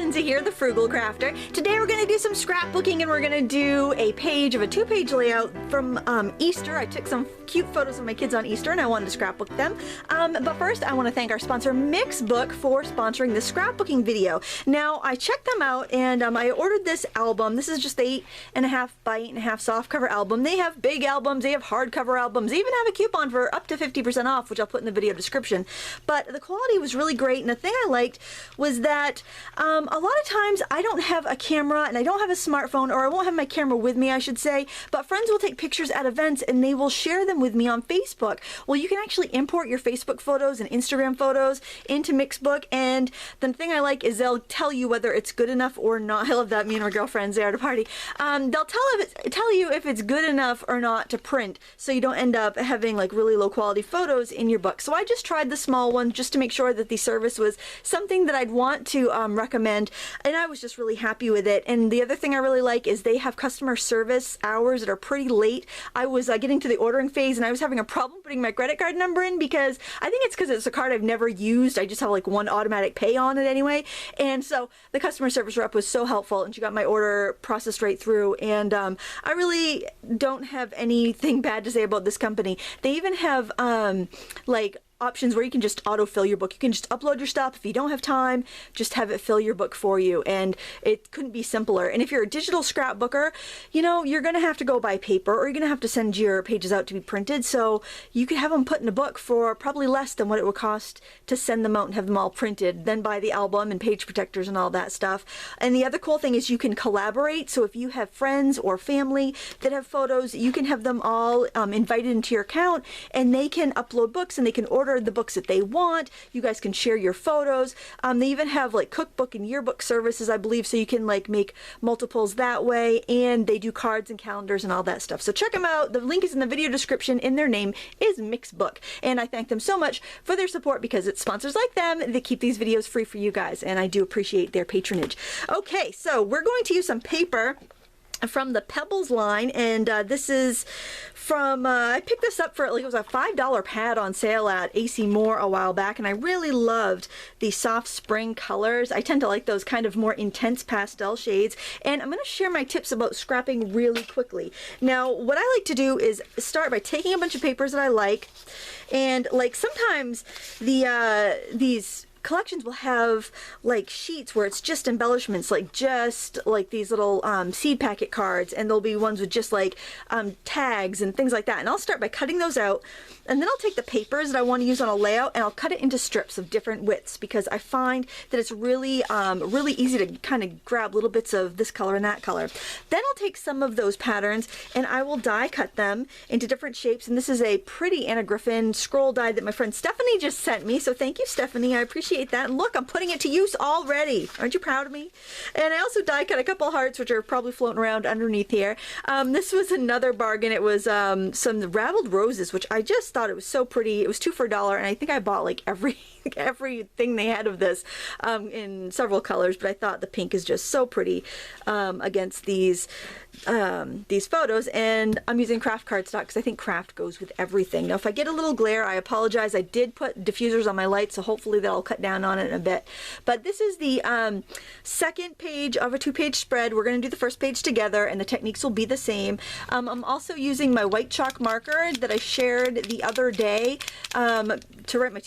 Lindsay here, the Frugal Crafter. Today we're going to do some scrapbooking and we're going to do a page of a two-page layout from Easter. I took some cute photos of my kids on Easter and I wanted to scrapbook them. But first I want to thank our sponsor Mixbook for sponsoring this scrapbooking video. Now I checked them out and I ordered this album. This is just the 8.5 by 8.5 soft cover album. They have big albums, they have hardcover albums, they even have a coupon for up to 50% off, which I'll put in the video description. But the quality was really great, and the thing I liked was that a lot of times I don't have a camera and I don't have a smartphone, or I won't have my camera with me, I should say, but friends will take pictures at events and they will share them with me on Facebook. Well, you can actually import your Facebook photos and Instagram photos into Mixbook, and the thing I like is they'll tell you whether it's good enough or not. I love that. Me and my girlfriends there at a party. They'll tell you if it's good enough or not to print, so you don't end up having like really low quality photos in your book. So I just tried the small one just to make sure that the service was something that I'd want to recommend, and I was just really happy with it. And the other thing I really like is they have customer service hours that are pretty late. I was getting to the ordering phase and I was having a problem putting my credit card number in, because I think it's because it's a card I've never used. I just have like one automatic pay on it anyway, and so the customer service rep was so helpful and she got my order processed right through. And I really don't have anything bad to say about this company. They even have like options where you can just autofill your book. You can just upload your stuff. If you don't have time, just have it fill your book for you, and it couldn't be simpler. And if you're a digital scrapbooker, you know, you're gonna have to go buy paper, or you're gonna have to send your pages out to be printed, so you could have them put in a book for probably less than what it would cost to send them out and have them all printed, then buy the album and page protectors and all that stuff. And the other cool thing is you can collaborate, so if you have friends or family that have photos, you can have them all invited into your account, and they can upload books and they can order the books that they want. You guys can share your photos. They even have like cookbook and yearbook services, I believe, so you can like make multiples that way, and they do cards and calendars and all that stuff. So check them out. The link is in the video description, and their name is Mixbook, and I thank them so much for their support, because it's sponsors like them that keep these videos free for you guys, and I do appreciate their patronage. Okay, so we're going to use some paper from the Pebbles line, and this is from, I picked this up for, like, it was a $5 pad on sale at AC Moore a while back, and I really loved the soft spring colors. I tend to like those kind of more intense pastel shades, and I'm going to share my tips about scrapping really quickly. Now, what I like to do is start by taking a bunch of papers that I like, and like sometimes these collections will have like sheets where it's just embellishments, like just like these little seed packet cards, and there'll be ones with just like tags and things like that. And I'll start by cutting those out, and then I'll take the papers that I want to use on a layout and I'll cut it into strips of different widths, because I find that it's really really easy to kind of grab little bits of this color and that color. Then I'll take some of those patterns and I will die cut them into different shapes, and this is a pretty Anna Griffin scroll die that my friend Stephanie just sent me, so thank you, Stephanie, I appreciate that. And look, I'm putting it to use already. Aren't you proud of me? And I also die cut a couple hearts, which are probably floating around underneath here. This was another bargain. It was some Raveled roses, which I just thought it was so pretty. It was 2 for $1, and I think I bought like everything they had of this in several colors, but I thought the pink is just so pretty against these photos. And I'm using Kraft cardstock because I think Kraft goes with everything. Now if I get a little glare, I apologize. I did put diffusers on my light, so hopefully that'll cut down on it in a bit. But this is the second page of a 2-page spread. We're going to do the first page together, and the techniques will be the same. I'm also using my white chalk marker that I shared the other day to write my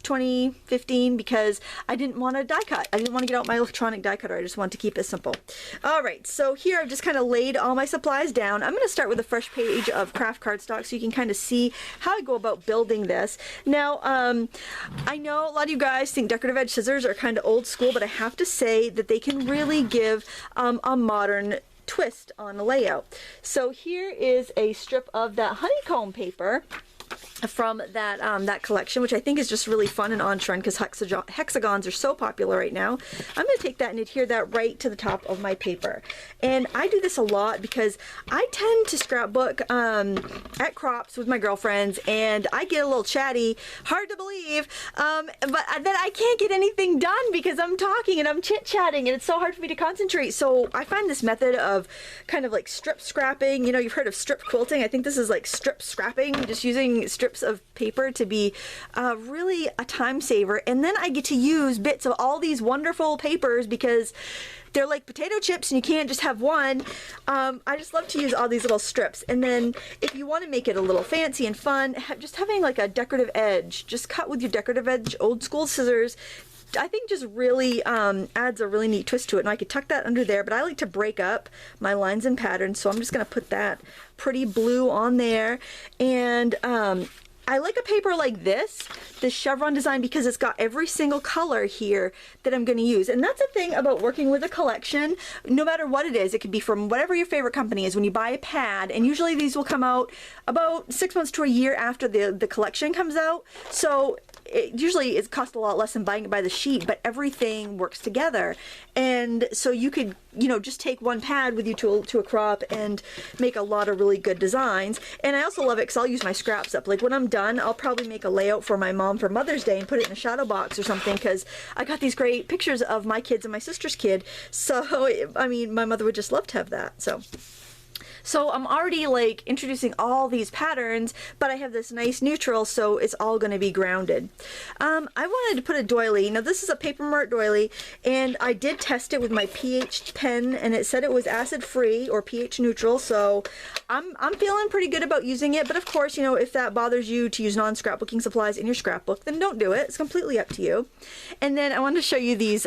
2015, because I didn't want to die cut. I didn't want to get out my electronic die cutter. I just wanted to keep it simple. Alright, so here I've just kind of laid all my supplies down. I'm going to start with a fresh page of Kraft cardstock so you can kind of see how I go about building this. Now, I know a lot of you guys think decorative edge scissors are kind of old school, but I have to say that they can really give a modern twist on a layout. So here is a strip of that honeycomb paper from that collection, which I think is just really fun and on trend because hexagons are so popular right now. I'm going to take that and adhere that right to the top of my paper. And I do this a lot because I tend to scrapbook at crops with my girlfriends, and I get a little chatty, hard to believe, but then I can't get anything done because I'm talking and I'm chit-chatting and it's so hard for me to concentrate. So I find this method of kind of like strip scrapping, you know, you've heard of strip quilting. I think this is like strip scrapping, just using using strips of paper to be really a time saver, and then I get to use bits of all these wonderful papers because they're like potato chips and you can't just have one. I just love to use all these little strips. And then if you want to make it a little fancy and fun, just having like a decorative edge, just cut with your decorative edge old school scissors, I think just really adds a really neat twist to it. And I could tuck that under there, but I like to break up my lines and patterns, so I'm just going to put that pretty blue on there. And I like a paper like this chevron design, because it's got every single color here that I'm going to use. And that's the thing about working with a collection, no matter what it is. It could be from whatever your favorite company is. When you buy a pad, and usually these will come out about 6 months to a year after the collection comes out, so usually it costs a lot less than buying it by the sheet, but everything works together. And so you could, you know, just take one pad with you to a crop and make a lot of really good designs. And I also love it because I'll use my scraps up. Like when I'm done, I'll probably make a layout for my mom for Mother's Day and put it in a shadow box or something, because I got these great pictures of my kids and my sister's kid. So, I mean, my mother would just love to have that. So I'm already like introducing all these patterns, but I have this nice neutral, so it's all going to be grounded. I wanted to put a doily. Now this is a Papermart doily, and I did test it with my pH pen, and it said it was acid free or pH neutral, so I'm feeling pretty good about using it. But of course, you know, if that bothers you to use non-scrapbooking supplies in your scrapbook, then don't do it. It's completely up to you. And then I wanted to show you these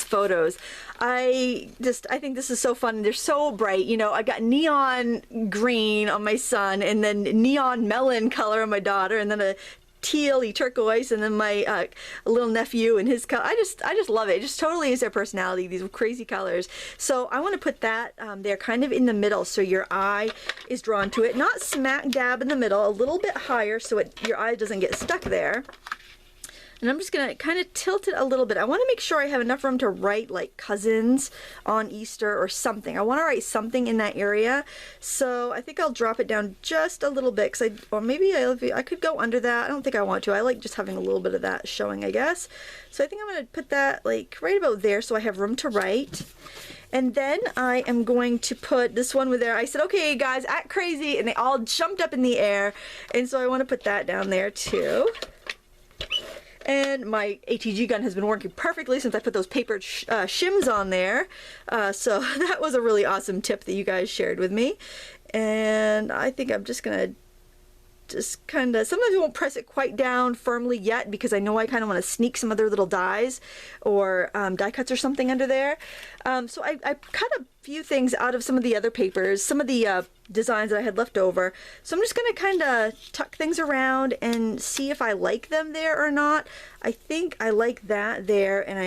photos. I think this is so fun. They're so bright. You know, I got neon green on my son, and then neon melon color on my daughter, and then a teal-y turquoise, and then my little nephew and his color. I just love it. It just totally is their personality, these crazy colors. So I want to put that there kind of in the middle, so your eye is drawn to it. Not smack dab in the middle, a little bit higher so your eye doesn't get stuck there. And I'm just going to kind of tilt it a little bit. I want to make sure I have enough room to write like cousins on Easter or something. I want to write something in that area. So I think I'll drop it down just a little bit, or maybe I could go under that. I don't think I want to. I like just having a little bit of that showing, I guess. So I think I'm going to put that like right about there so I have room to write. And then I am going to put this one with there. I said, okay guys, act crazy, and they all jumped up in the air. And so I want to put that down there too. And my ATG gun has been working perfectly since I put those paper shims on there. So that was a really awesome tip that you guys shared with me. And I think I'm just gonna kind of, sometimes I won't press it quite down firmly yet, because I know I kind of want to sneak some other little dies or die cuts or something under there. So I cut a few things out of some of the other papers, some of the designs that I had left over. So I'm just going to kind of tuck things around and see if I like them there or not. I think I like that there, and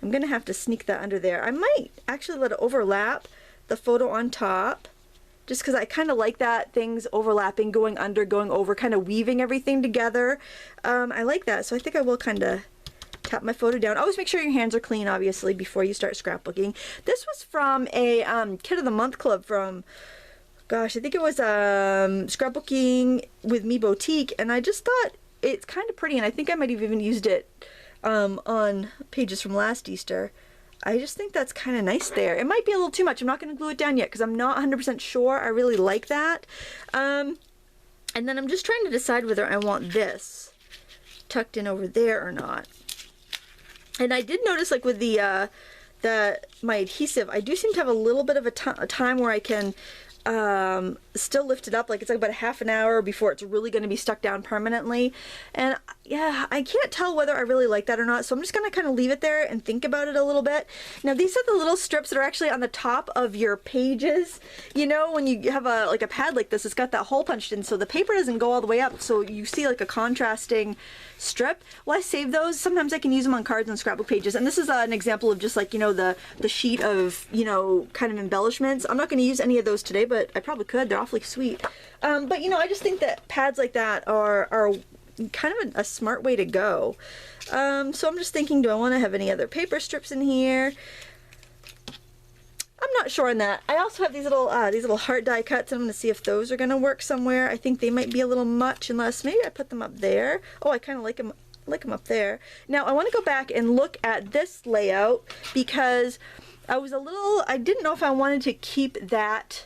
I'm going to have to sneak that under there. I might actually let it overlap the photo on top, just because I kind of like that, things overlapping, going under, going over, kind of weaving everything together. I like that, so I think I will kind of tap my photo down. Always make sure your hands are clean, obviously, before you start scrapbooking. This was from a Kit of the Month club from, gosh, I think it was Scrapbooking with Me Boutique, and I just thought it's kind of pretty, and I think I might have even used it on pages from last Easter. I just think that's kind of nice there. It might be a little too much. I'm not going to glue it down yet because I'm not 100% sure. I really like that. And then I'm just trying to decide whether I want this tucked in over there or not. And I did notice, like with my adhesive, I do seem to have a little bit of a time where I can still lift it up, like it's like about a half an hour before it's really going to be stuck down permanently. And yeah, I can't tell whether I really like that or not, so I'm just going to kind of leave it there and think about it a little bit. Now these are the little strips that are actually on the top of your pages. You know, when you have a pad like this, it's got that hole punched in, so the paper doesn't go all the way up, so you see like a contrasting strip. Well, I save those. Sometimes I can use them on cards and scrapbook pages, and this is an example of just like, you know, the sheet of, you know, kind of embellishments. I'm not going to use any of those today, but I probably could. They're awfully sweet. But you know, I just think that pads like that are kind of a smart way to go. So I'm just thinking, do I want to have any other paper strips in here? I'm not sure on that. I also have these little heart die cuts, and I'm going to see if those are going to work somewhere. I think they might be a little much, unless maybe I put them up there. Oh, I kind of like them up there. Now I want to go back and look at this layout, because I didn't know if I wanted to keep that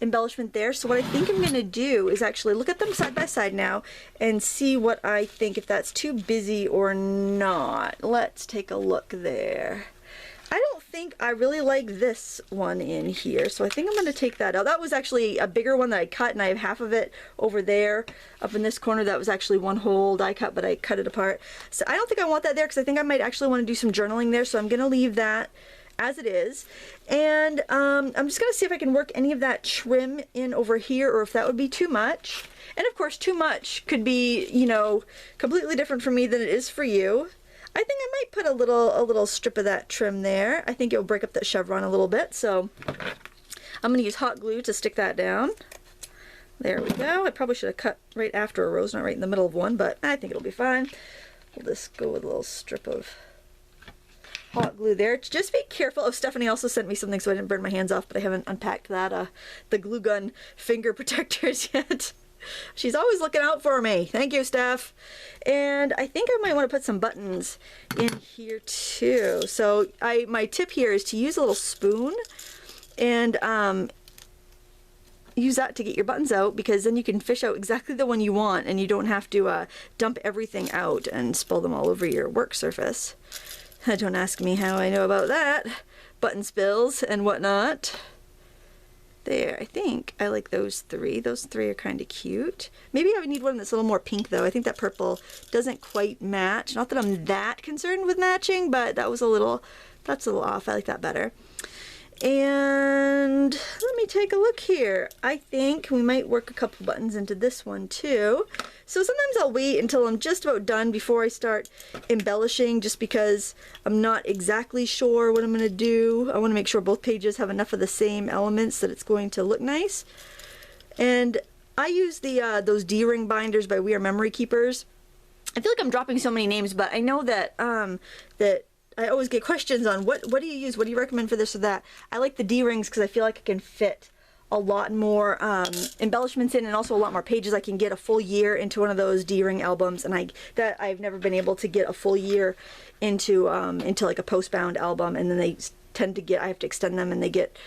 embellishment there. So what I think I'm going to do is actually look at them side by side now and see what I think, if that's too busy or not. Let's take a look there. I don't think I really like this one in here, so I think I'm going to take that out. That was actually a bigger one that I cut, and I have half of it over there up in this corner. That was actually one whole die cut, but I cut it apart. So I don't think I want that there because I think I might actually want to do some journaling there, so I'm going to leave that as it is. And I'm just going to see if I can work any of that trim in over here, or if that would be too much. And of course, too much could be, you know, completely different for me than it is for you. I think I might put a little strip of that trim there. I think it will break up that chevron a little bit, so I'm going to use hot glue to stick that down. There we go. I probably should have cut right after a rose, not right in the middle of one, but I think it'll be fine. We'll just go with a little strip of hot glue there. Just be careful. Oh, Stephanie also sent me something so I didn't burn my hands off, but I haven't unpacked that, the glue gun finger protectors yet. She's always looking out for me. Thank you, Steph. And I think I might want to put some buttons in here too. So my tip here is to use a little spoon and use that to get your buttons out, because then you can fish out exactly the one you want and you don't have to dump everything out and spill them all over your work surface. Don't ask me how I know about that. Button spills and whatnot. There, I think I like those three. Those three are kind of cute. Maybe I would need one that's a little more pink though. I think that purple doesn't quite match. Not that I'm that concerned with matching, but that's a little off. I like that better. And let me take a look here. I think we might work a couple buttons into this one too. So sometimes I'll wait until I'm just about done before I start embellishing, just because I'm not exactly sure what I'm going to do. I want to make sure both pages have enough of the same elements that it's going to look nice. And I use the those D-ring binders by We Are Memory Keepers. I feel like I'm dropping so many names, but I know that that I always get questions on what do you use, what do you recommend for this or that. I like the D-rings because I feel like I can fit a lot more embellishments in, and also a lot more pages. I can get a full year into one of those D-ring albums, and I've never been able to get a full year into like a post-bound album, and then they tend to get, I have to extend them, and they get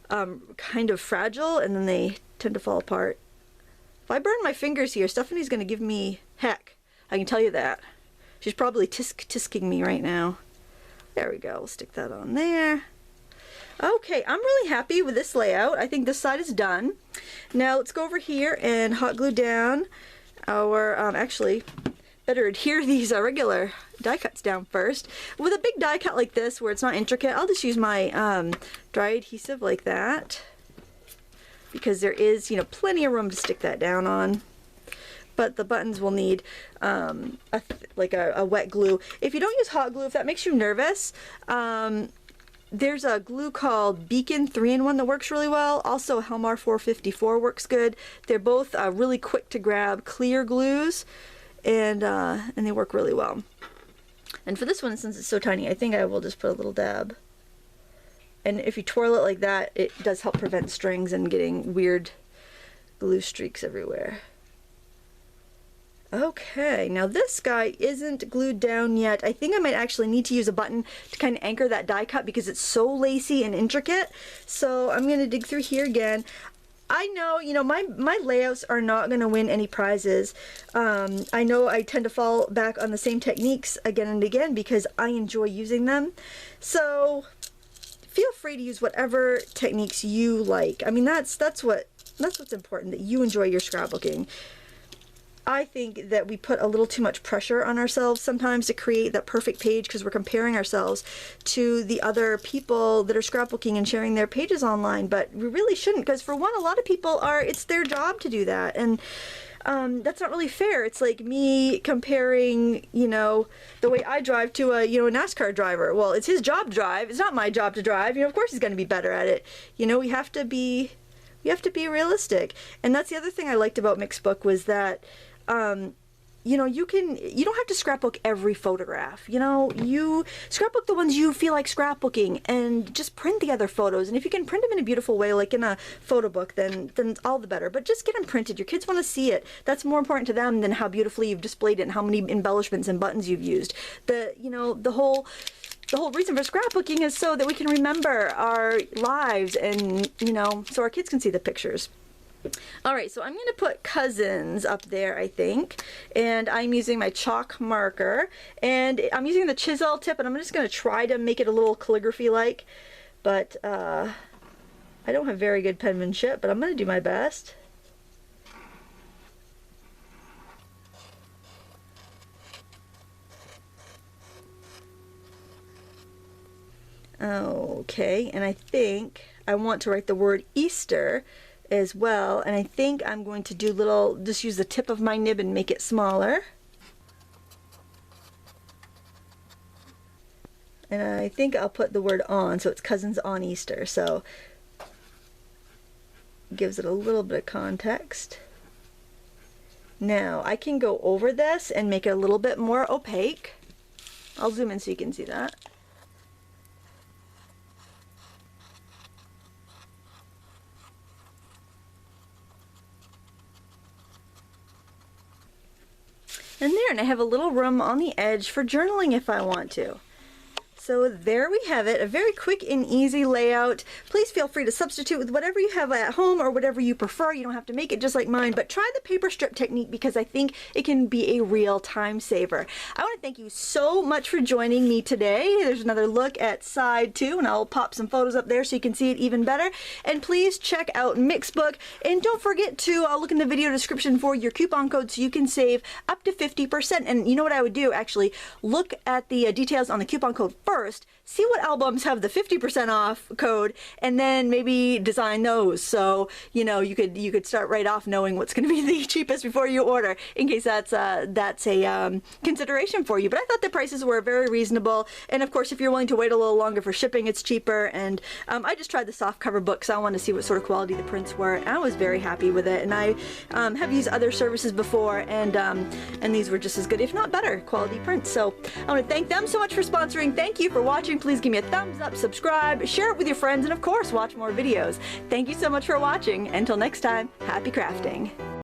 kind of fragile, and then they tend to fall apart. If I burn my fingers here, Stephanie's going to give me heck. I can tell you that. She's probably tisking me right now. There we go. We'll stick that on there. Okay, I'm really happy with this layout. I think this side is done. Now let's go over here and hot glue down our, actually, better adhere these regular die cuts down first. With a big die cut like this, where it's not intricate, I'll just use my dry adhesive like that, because there is, you know, plenty of room to stick that down on. But the buttons will need like a wet glue. If you don't use hot glue, if that makes you nervous, there's a glue called Beacon 3-in-1 that works really well. Also, Helmar 454 works good. They're both really quick to grab, clear glues, and they work really well. And for this one, since it's so tiny, I think I will just put a little dab. And if you twirl it like that, it does help prevent strings and getting weird glue streaks everywhere. Okay, now this guy isn't glued down yet. I think I might actually need to use a button to kind of anchor that die cut because it's so lacy and intricate. So I'm going to dig through here again. I know, you know, my layouts are not going to win any prizes. I know I tend to fall back on the same techniques again and again because I enjoy using them. So feel free to use whatever techniques you like. I mean, that's what's important, that you enjoy your scrapbooking. I think that we put a little too much pressure on ourselves sometimes to create that perfect page because we're comparing ourselves to the other people that are scrapbooking and sharing their pages online, but we really shouldn't, because for one, a lot of people it's their job to do that, and that's not really fair. It's like me comparing, you know, the way I drive to a NASCAR driver. Well, it's his job to drive. It's not my job to drive. You know, of course he's going to be better at it. You know, we have to be realistic. And that's the other thing I liked about Mixbook was that you know, you don't have to scrapbook every photograph. You know, you scrapbook the ones you feel like scrapbooking and just print the other photos. And if you can print them in a beautiful way, like in a photo book, then all the better. But just get them printed. Your kids want to see it. That's more important to them than how beautifully you've displayed it and how many embellishments and buttons you've used. The the whole reason for scrapbooking is so that we can remember our lives and, you know, so our kids can see the pictures. Alright, so I'm going to put cousins up there, I think, and I'm using my chalk marker, and I'm using the chisel tip, and I'm just going to try to make it a little calligraphy-like, but I don't have very good penmanship, but I'm going to do my best. Okay, and I think I want to write the word Easter as well, and I think I'm going to do just use the tip of my nib and make it smaller. And I think I'll put the word on, so it's cousins on Easter, so gives it a little bit of context. Now I can go over this and make it a little bit more opaque. I'll zoom in so you can see that. And there, and I have a little room on the edge for journaling if I want to. So there we have it, a very quick and easy layout. Please feel free to substitute with whatever you have at home or whatever you prefer. You don't have to make it just like mine, but try the paper strip technique because I think it can be a real time saver. I want to thank you so much for joining me today. There's another look at side 2, and I'll pop some photos up there so you can see it even better. And please check out Mixbook, and don't forget to look in the video description for your coupon code so you can save up to 50%. And you know what I would do, actually? Look at the details on the coupon code first, see what albums have the 50% off code, and then maybe design those. So, you know, you could start right off knowing what's going to be the cheapest before you order, in case that's a consideration for you. But I thought the prices were very reasonable, and of course, if you're willing to wait a little longer for shipping, it's cheaper. And I just tried the soft cover book, so I wanted to see what sort of quality the prints were, and I was very happy with it. And I have used other services before, and these were just as good, if not better, quality prints. So I want to thank them so much for sponsoring. Thank you for watching. Please give me a thumbs up, subscribe, share it with your friends, and of course, watch more videos. Thank you so much for watching. Until next time, happy crafting.